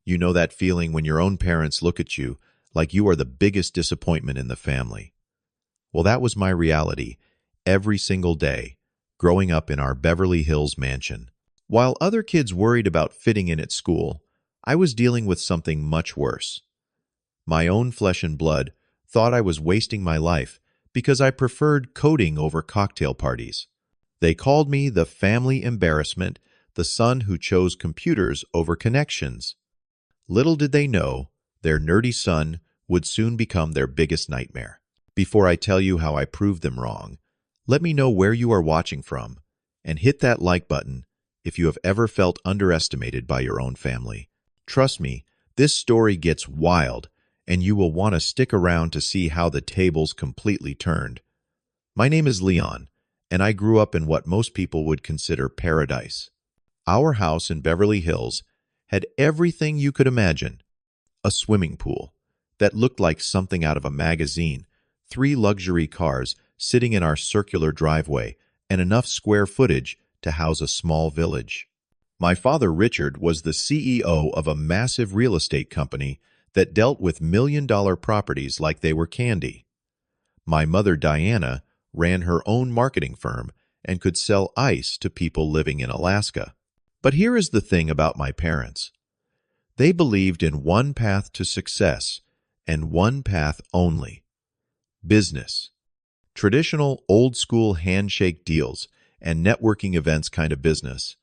You know that feeling when your own parents look at you like you are the biggest disappointment in the family. Well, that was my reality every single day, growing up in our Beverly Hills mansion. While other kids worried about fitting in at school, I was dealing with something much worse. My own flesh and blood thought I was wasting my life because I preferred coding over cocktail parties. They called me the family embarrassment, the son who chose computers over connections. Little did they know, their nerdy son would soon become their biggest nightmare. Before I tell you how I proved them wrong, let me know where you are watching from, and hit that like button if you have ever felt underestimated by your own family. Trust me, this story gets wild, and you will want to stick around to see how the tables completely turned. My name is Leon, and I grew up in what most people would consider paradise. Our house in Beverly Hills had everything you could imagine. A swimming pool that looked like something out of a magazine, 3 luxury cars sitting in our circular driveway, and enough square footage to house a small village. My father, Richard, was the CEO of a massive real estate company that dealt with million-dollar properties like they were candy. My mother, Diana, ran her own marketing firm and could sell ice to people living in Alaska. But here is the thing about my parents. They believed in one path to success and one path only: business. Traditional, old-school handshake deals and networking events kind of business.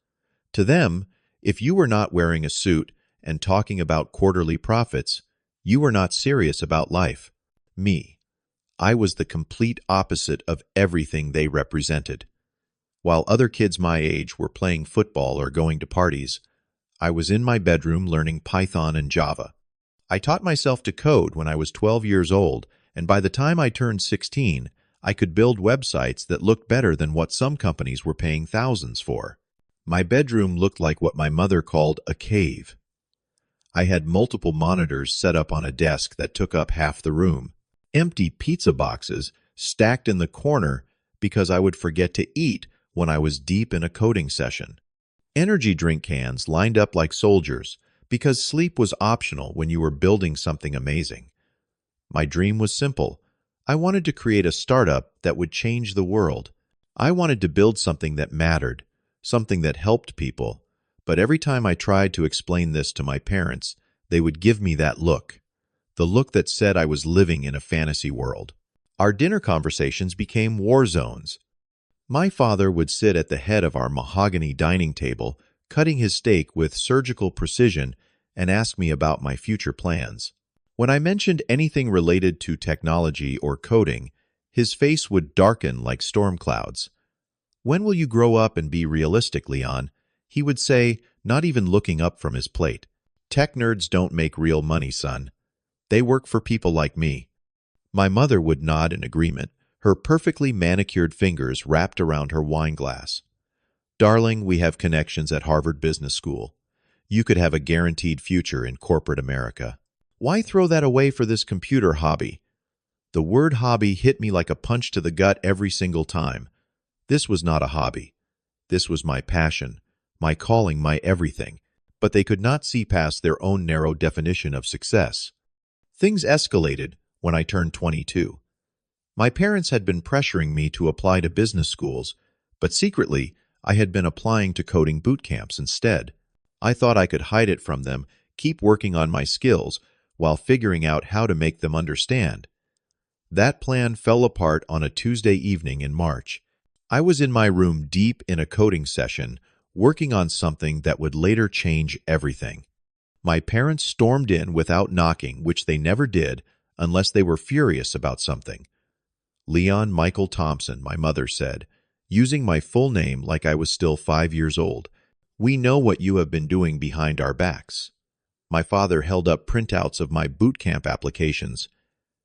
To them, if you were not wearing a suit and talking about quarterly profits, you were not serious about life. Me, I was the complete opposite of everything they represented. While other kids my age were playing football or going to parties, I was in my bedroom learning Python and Java. I taught myself to code when I was 12 years old, and by the time I turned 16, I could build websites that looked better than what some companies were paying thousands for. My bedroom looked like what my mother called a cave. I had multiple monitors set up on a desk that took up half the room, empty pizza boxes stacked in the corner because I would forget to eat when I was deep in a coding session, energy drink cans lined up like soldiers because sleep was optional when you were building something amazing. My dream was simple. I wanted to create a startup that would change the world. I wanted to build something that mattered, something that helped people. But every time I tried to explain this to my parents, they would give me that look, the look that said I was living in a fantasy world. Our dinner conversations became war zones. My father would sit at the head of our mahogany dining table, cutting his steak with surgical precision, and ask me about my future plans. When I mentioned anything related to technology or coding, his face would darken like storm clouds. "When will you grow up and be realistic, Leon?" he would say, not even looking up from his plate. "Tech nerds don't make real money, son. They work for people like me." My mother would nod in agreement, her perfectly manicured fingers wrapped around her wine glass. "Darling, we have connections at Harvard Business School. You could have a guaranteed future in corporate America. Why throw that away for this computer hobby?" The word hobby hit me like a punch to the gut every single time. This was not a hobby. This was my passion, my calling, my everything. But they could not see past their own narrow definition of success. Things escalated when I turned 22. My parents had been pressuring me to apply to business schools, but secretly, I had been applying to coding boot camps instead. I thought I could hide it from them, keep working on my skills, while figuring out how to make them understand. That plan fell apart on a Tuesday evening in March. I was in my room deep in a coding session, working on something that would later change everything. My parents stormed in without knocking, which they never did unless they were furious about something. "Leon Michael Thompson," my mother said, using my full name like I was still 5 years old. "We know what you have been doing behind our backs." My father held up printouts of my boot camp applications.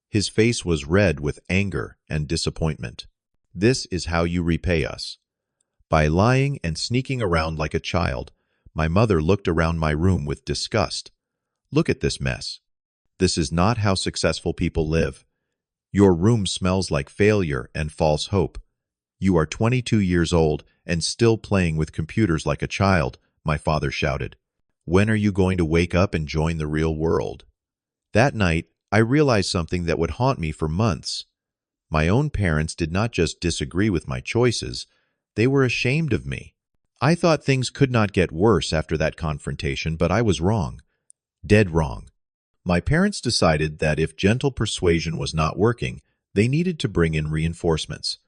His face was red with anger and disappointment. "This is how you repay us." By lying and sneaking around like a child, my mother looked around my room with disgust. "Look at this mess. This is not how successful people live. Your room smells like failure and false hope. You are 22 years old and still playing with computers like a child," my father shouted. When are you going to wake up and join the real world? That night, I realized something that would haunt me for months. My own parents did not just disagree with my choices, they were ashamed of me. I thought things could not get worse after that confrontation, but I was wrong. Dead wrong. My parents decided that if gentle persuasion was not working, they needed to bring in reinforcements.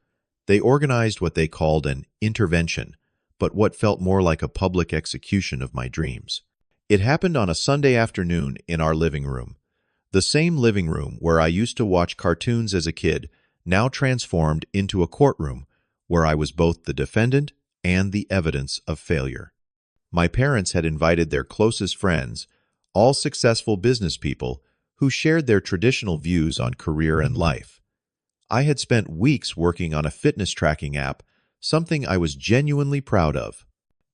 They organized what they called an intervention, but what felt more like a public execution of my dreams. It happened on a Sunday afternoon in our living room. The same living room where I used to watch cartoons as a kid, now transformed into a courtroom where I was both the defendant and the evidence of failure. My parents had invited their closest friends, all successful business people who shared their traditional views on career and life. I had spent weeks working on a fitness tracking app, something I was genuinely proud of.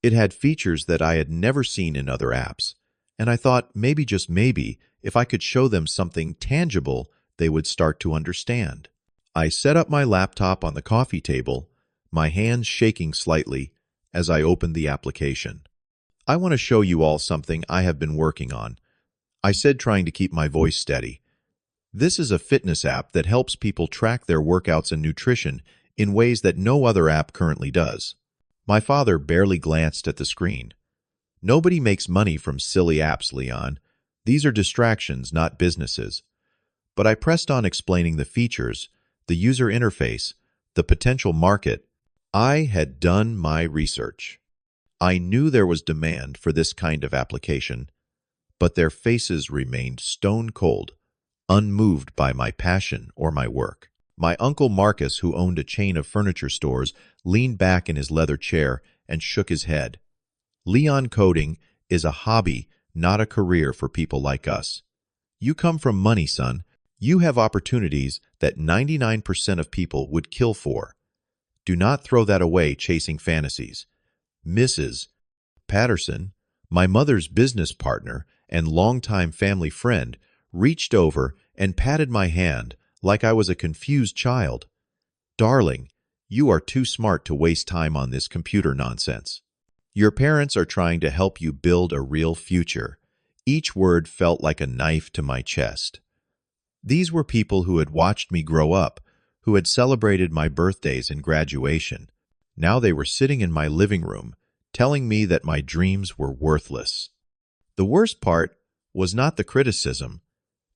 It had features that I had never seen in other apps, and I thought maybe, just maybe, if I could show them something tangible, they would start to understand. I set up my laptop on the coffee table, my hands shaking slightly as I opened the application. "I want to show you all something I have been working on," I said, trying to keep my voice steady. "This is a fitness app that helps people track their workouts and nutrition in ways that no other app currently does." My father barely glanced at the screen. "Nobody makes money from silly apps, Leon. These are distractions, not businesses." But I pressed on, explaining the features, the user interface, the potential market. I had done my research. I knew there was demand for this kind of application, but their faces remained stone cold, unmoved by my passion or my work. My uncle Marcus, who owned a chain of furniture stores, leaned back in his leather chair and shook his head. "Leon, coding is a hobby, not a career for people like us. You come from money, son. You have opportunities that 99% of people would kill for. Do not throw that away chasing fantasies." Mrs. Patterson, my mother's business partner and longtime family friend, reached over and patted my hand like I was a confused child. "Darling, you are too smart to waste time on this computer nonsense. Your parents are trying to help you build a real future." Each word felt like a knife to my chest. These were people who had watched me grow up, who had celebrated my birthdays and graduation. Now they were sitting in my living room, telling me that my dreams were worthless. The worst part was not the criticism.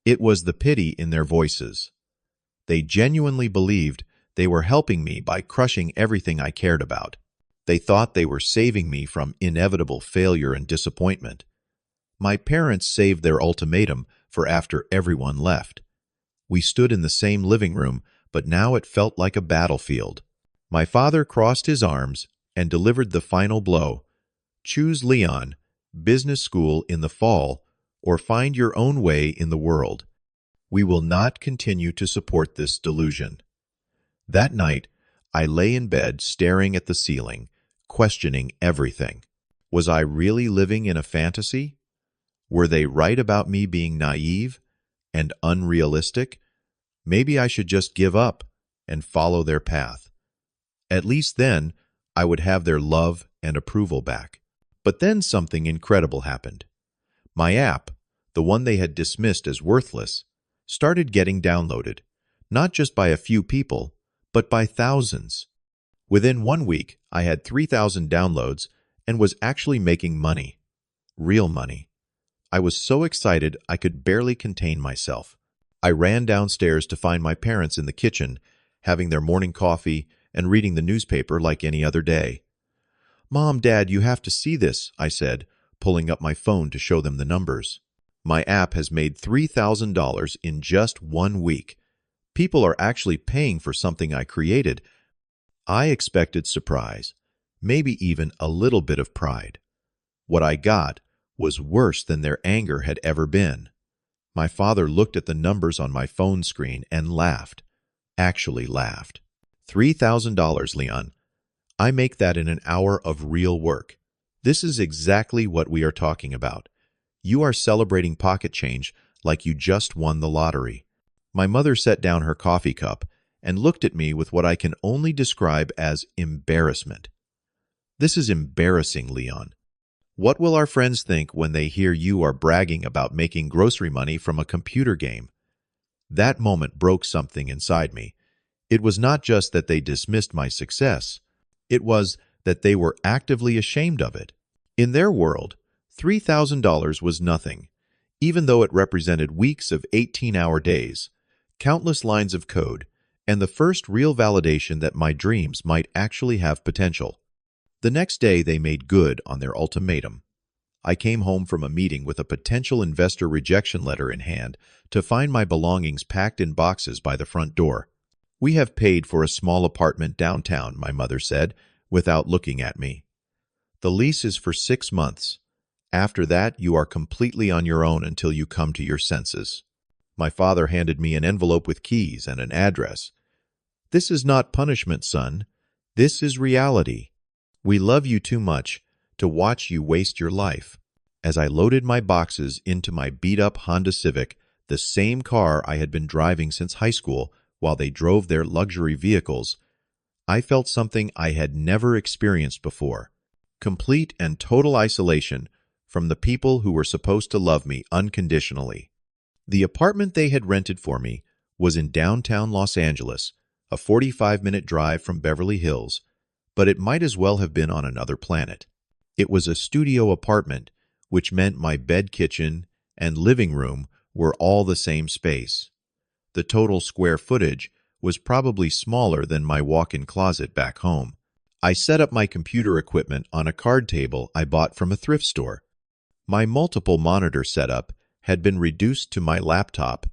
It was the pity in their voices. They genuinely believed they were helping me by crushing everything I cared about. They thought they were saving me from inevitable failure and disappointment. My parents saved their ultimatum for after everyone left. We stood in the same living room, but now it felt like a battlefield. My father crossed his arms and delivered the final blow. "Choose Leon, business school in the fall, or find your own way in the world. We will not continue to support this delusion." That night, I lay in bed staring at the ceiling, questioning everything. Was I really living in a fantasy? Were they right about me being naive and unrealistic? Maybe I should just give up and follow their path. At least then, I would have their love and approval back. But then something incredible happened. My app, the one they had dismissed as worthless, started getting downloaded, not just by a few people, but by thousands. Within 1 week, I had 3,000 downloads and was actually making money. Real money. I was so excited I could barely contain myself. I ran downstairs to find my parents in the kitchen, having their morning coffee and reading the newspaper like any other day. "Mom, Dad, you have to see this," I said, pulling up my phone to show them the numbers. "My app has made $3,000 in just 1 week. People are actually paying for something I created." I expected surprise, maybe even a little bit of pride. What I got was worse than their anger had ever been. My father looked at the numbers on my phone screen and laughed. Actually laughed. $3,000, Leon. I make that in an hour of real work. This is exactly what we are talking about. You are celebrating pocket change like you just won the lottery." My mother set down her coffee cup and looked at me with what I can only describe as embarrassment. "This is embarrassing, Leon. What will our friends think when they hear you are bragging about making grocery money from a computer game? That moment broke something inside me. It was not just that they dismissed my success. It was that they were actively ashamed of it. In their world, $3,000 was nothing, even though it represented weeks of 18-hour days, countless lines of code, and the first real validation that my dreams might actually have potential. The next day, they made good on their ultimatum. I came home from a meeting with a potential investor rejection letter in hand to find my belongings packed in boxes by the front door. "We have paid for a small apartment downtown," my mother said, without looking at me. "The lease is for 6 months. After that, you are completely on your own until you come to your senses." My father handed me an envelope with keys and an address. "This is not punishment, son. This is reality. We love you too much to watch you waste your life." As I loaded my boxes into my beat-up Honda Civic, the same car I had been driving since high school while they drove their luxury vehicles, I felt something I had never experienced before: complete and total isolation from the people who were supposed to love me unconditionally. The apartment they had rented for me was in downtown Los Angeles, a 45-minute drive from Beverly Hills, but it might as well have been on another planet. It was a studio apartment, which meant my bed, kitchen, and living room were all the same space. The total square footage was probably smaller than my walk-in closet back home. I set up my computer equipment on a card table I bought from a thrift store. My multiple monitor setup had been reduced to my laptop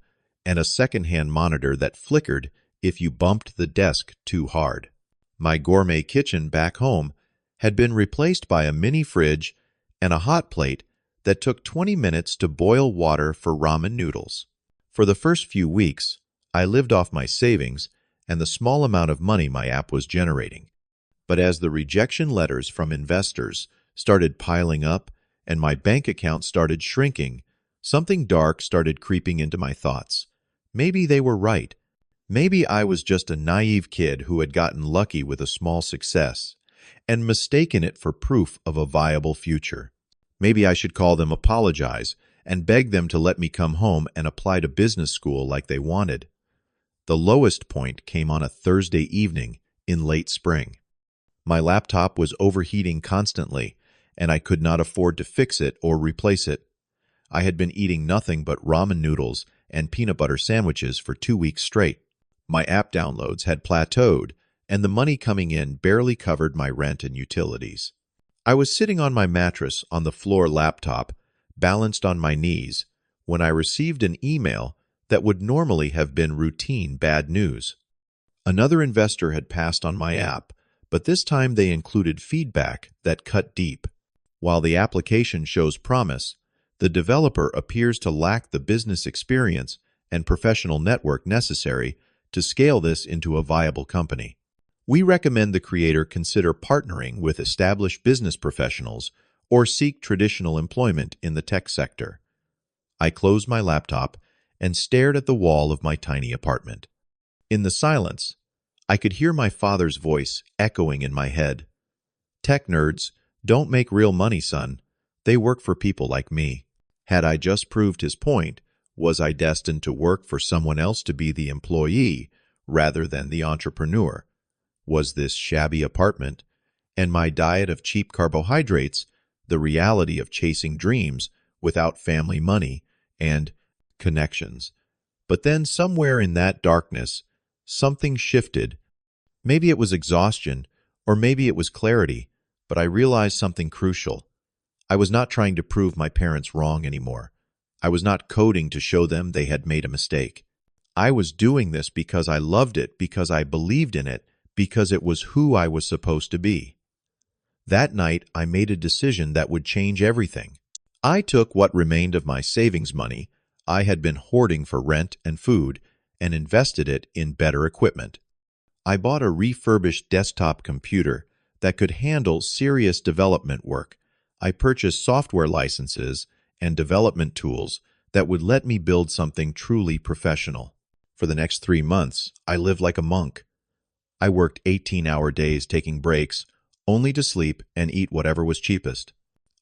and a second-hand monitor that flickered if you bumped the desk too hard. My gourmet kitchen back home had been replaced by a mini fridge and a hot plate that took 20 minutes to boil water for ramen noodles. For the first few weeks, I lived off my savings and the small amount of money my app was generating. But as the rejection letters from investors started piling up and my bank account started shrinking, something dark started creeping into my thoughts. Maybe they were right. Maybe I was just a naive kid who had gotten lucky with a small success and mistaken it for proof of a viable future. Maybe I should call them, apologize, and beg them to let me come home and apply to business school like they wanted. The lowest point came on a Thursday evening in late spring. My laptop was overheating constantly, and I could not afford to fix it or replace it. I had been eating nothing but ramen noodles and peanut butter sandwiches for 2 weeks straight. My app downloads had plateaued, and the money coming in barely covered my rent and utilities. I was sitting on my mattress on the floor, laptop balanced on my knees, when I received an email that would normally have been routine bad news. Another investor had passed on my app, but this time they included feedback that cut deep. While the application shows promise, the developer appears to lack the business experience and professional network necessary to scale this into a viable company. We recommend the creator consider partnering with established business professionals or seek traditional employment in the tech sector. I closed my laptop and stared at the wall of my tiny apartment. In the silence, I could hear my father's voice echoing in my head. "Tech nerds don't make real money, son. They work for people like me." Had I just proved his point? Was I destined to work for someone else, to be the employee rather than the entrepreneur? Was this shabby apartment and my diet of cheap carbohydrates the reality of chasing dreams without family money and connections? But then somewhere in that darkness, something shifted. Maybe it was exhaustion, or maybe it was clarity, but I realized something crucial. I was not trying to prove my parents wrong anymore. I was not coding to show them they had made a mistake. I was doing this because I loved it, because I believed in it, because it was who I was supposed to be. That night, I made a decision that would change everything. I took what remained of my savings money I had been hoarding for rent and food and invested it in better equipment. I bought a refurbished desktop computer that could handle serious development work. I purchased software licenses and development tools that would let me build something truly professional. For the next 3 months, I lived like a monk. I worked 18-hour days, taking breaks, only to sleep and eat whatever was cheapest.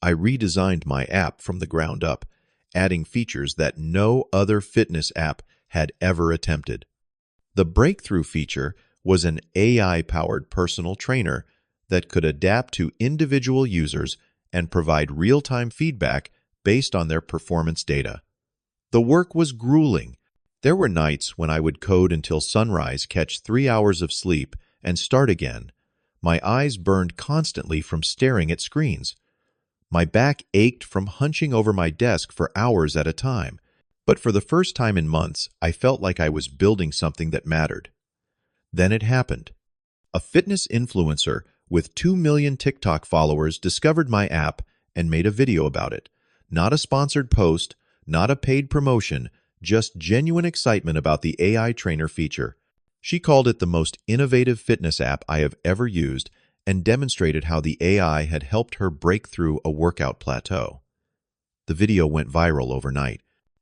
I redesigned my app from the ground up, adding features that no other fitness app had ever attempted. The breakthrough feature was an AI-powered personal trainer that could adapt to individual users and provide real-time feedback based on their performance data. The work was grueling. There were nights when I would code until sunrise, catch 3 hours of sleep, and start again. My eyes burned constantly from staring at screens. My back ached from hunching over my desk for hours at a time. But for the first time in months, I felt like I was building something that mattered. Then it happened. A fitness influencer with 2 million TikTok followers discovered my app and made a video about it. Not a sponsored post, not a paid promotion, just genuine excitement about the AI trainer feature. She called it the most innovative fitness app I have ever used and demonstrated how the AI had helped her break through a workout plateau. The video went viral overnight.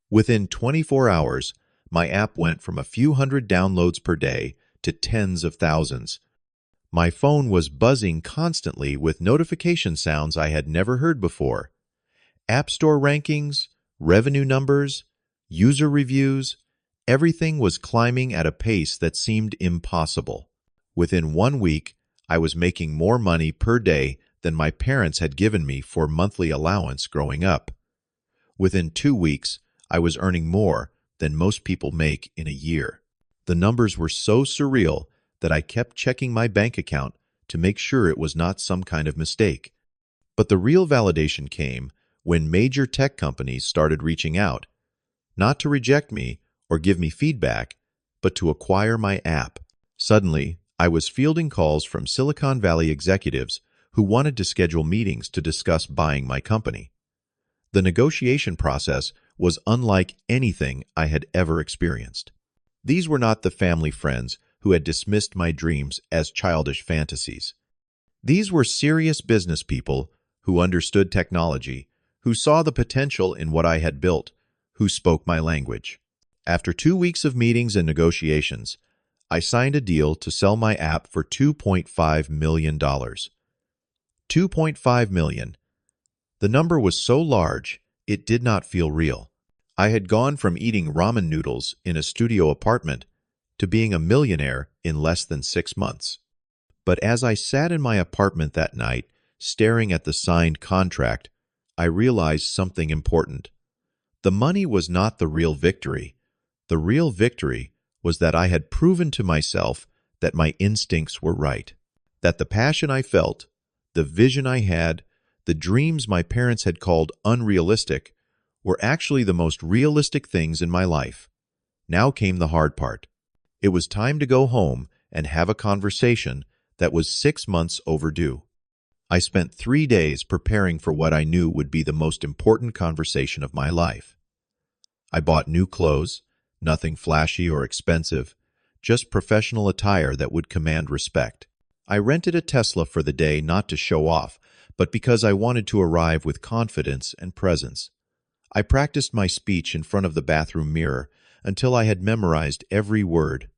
Within 24 hours, my app went from a few hundred downloads per day to tens of thousands. My phone was buzzing constantly with notification sounds I had never heard before. App Store rankings, revenue numbers, user reviews, everything was climbing at a pace that seemed impossible. Within 1 week, I was making more money per day than my parents had given me for monthly allowance growing up. Within 2 weeks, I was earning more than most people make in a year. The numbers were so surreal that I kept checking my bank account to make sure it was not some kind of mistake. But the real validation came when major tech companies started reaching out, not to reject me or give me feedback, but to acquire my app. Suddenly, I was fielding calls from Silicon Valley executives who wanted to schedule meetings to discuss buying my company. The negotiation process was unlike anything I had ever experienced. These were not the family friends who had dismissed my dreams as childish fantasies. These were serious business people who understood technology, who saw the potential in what I had built, who spoke my language. After 2 weeks of meetings and negotiations, I signed a deal to sell my app for $2.5 million. $2.5 million. The number was so large, it did not feel real. I had gone from eating ramen noodles in a studio apartment to being a millionaire in less than 6 months. But as I sat in my apartment that night, staring at the signed contract, I realized something important. The money was not the real victory. The real victory was that I had proven to myself that my instincts were right, that the passion I felt, the vision I had, the dreams my parents had called unrealistic, were actually the most realistic things in my life. Now came the hard part. It was time to go home and have a conversation that was 6 months overdue. I spent 3 days preparing for what I knew would be the most important conversation of my life. I bought new clothes, nothing flashy or expensive, just professional attire that would command respect. I rented a Tesla for the day not to show off, but because I wanted to arrive with confidence and presence. I practiced my speech in front of the bathroom mirror until I had memorized every word.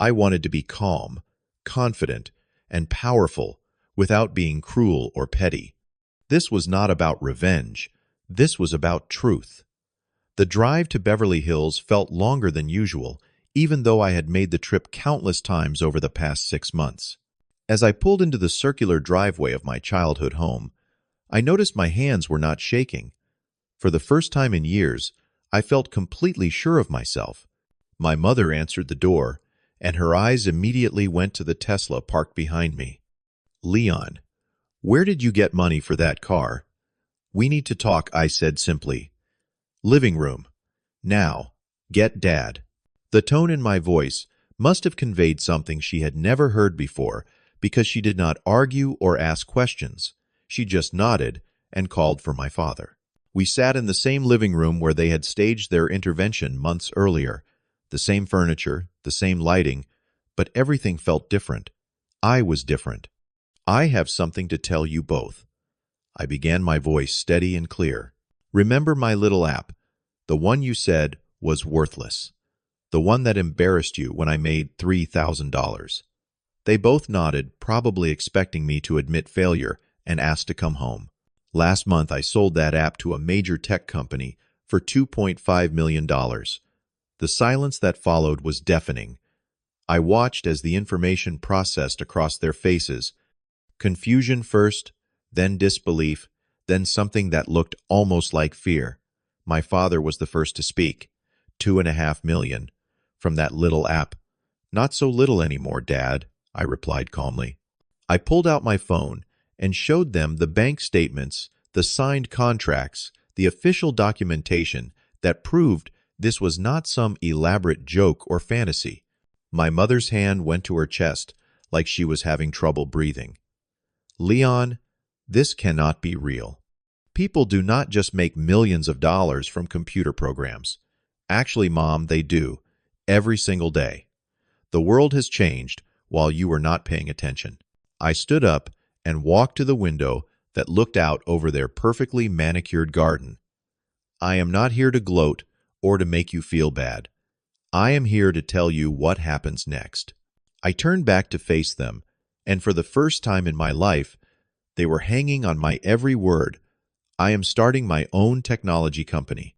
I wanted to be calm, confident, and powerful without being cruel or petty. This was not about revenge. This was about truth. The drive to Beverly Hills felt longer than usual, even though I had made the trip countless times over the past 6 months. As I pulled into the circular driveway of my childhood home, I noticed my hands were not shaking. For the first time in years, I felt completely sure of myself. My mother answered the door, and her eyes immediately went to the Tesla parked behind me. "Leon, where did you get money for that car?" "We need to talk," I said simply. "Living room. Now, get Dad." The tone in my voice must have conveyed something she had never heard before, because she did not argue or ask questions. She just nodded and called for my father. We sat in the same living room where they had staged their intervention months earlier. The same furniture, the same lighting, but everything felt different. I was different. "I have something to tell you both." I began, my voice steady and clear. "Remember my little app, the one you said was worthless, the one that embarrassed you when I made $3,000. They both nodded, probably expecting me to admit failure, and asked to come home. Last month, I sold that app to a major tech company for $2.5 million. The silence that followed was deafening. I watched as the information processed across their faces. Confusion first, then disbelief, then something that looked almost like fear. My father was the first to speak. 2.5 million. From that little app. Not so little anymore, Dad, I replied calmly. I pulled out my phone and showed them the bank statements, the signed contracts, the official documentation that proved this was not some elaborate joke or fantasy. My mother's hand went to her chest like she was having trouble breathing. Leon, this cannot be real. People do not just make millions of dollars from computer programs. Actually, Mom, they do. Every single day. The world has changed while you were not paying attention. I stood up and walked to the window that looked out over their perfectly manicured garden. I am not here to gloat or to make you feel bad. I am here to tell you what happens next. I turned back to face them, and for the first time in my life, they were hanging on my every word. I am starting my own technology company.